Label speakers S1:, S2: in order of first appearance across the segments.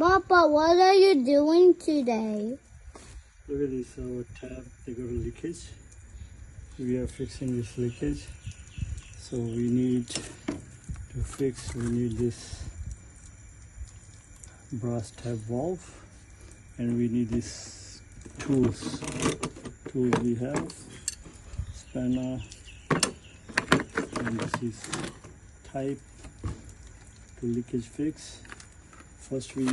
S1: Papa, what are you doing today?
S2: Look at this, our tap, they got a leakage. We are fixing this leakage. So we need this brass tap valve, and we need these tools we have, spanner, and this is type to leakage fix. First we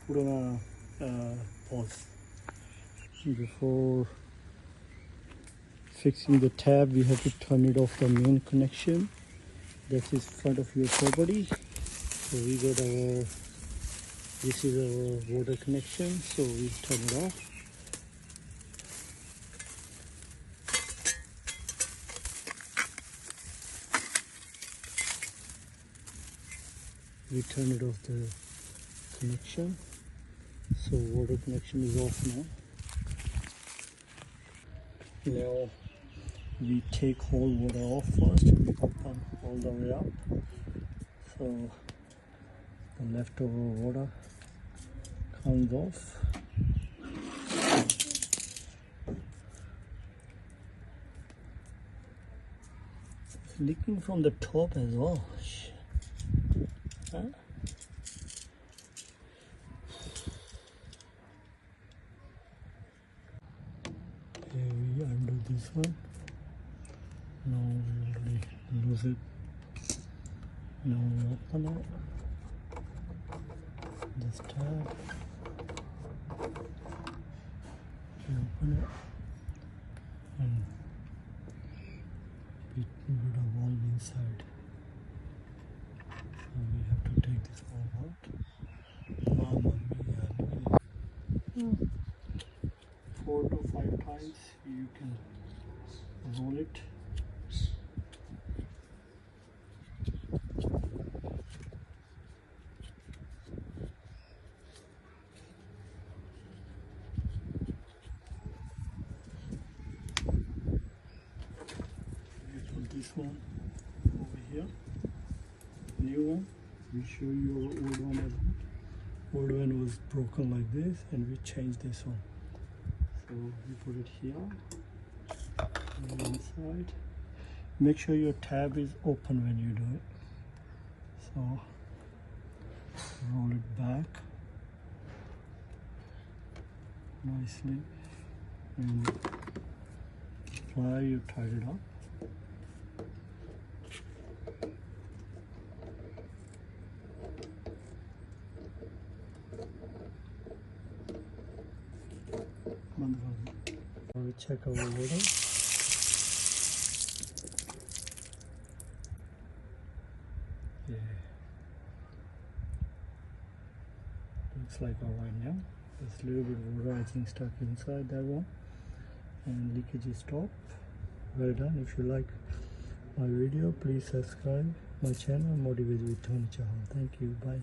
S2: put on a pause. Before fixing the tab, we have to turn it off the main connection. That is front of your property. So we got this is our water connection, so we turn it off. We turn it off the connection, so water connection is off now. Now we take whole water off first. We open all the way up, so the leftover water comes off. It's leaking from the top as well. Huh? Okay, we undo this one. Now we already lose it. Now we open it. This tab. We open it, and we put a valve inside. So we have to take this valve out. Mamma mia. 4 to 5 times you can roll it. We put this one over here. New one. We show you our old one as well. Old one was broken like this, and we changed this one. So we put it here on the inside. Make sure your tab is open when you do it. So roll it back nicely, and apply, you tied it up. We check our water. Yeah, looks like alright now. There's a little bit of water I think stuck inside that one, and leakage is stopped. Well done. If you like my video, please subscribe my channel, Motivate with Tony Chahal. Thank you. Bye.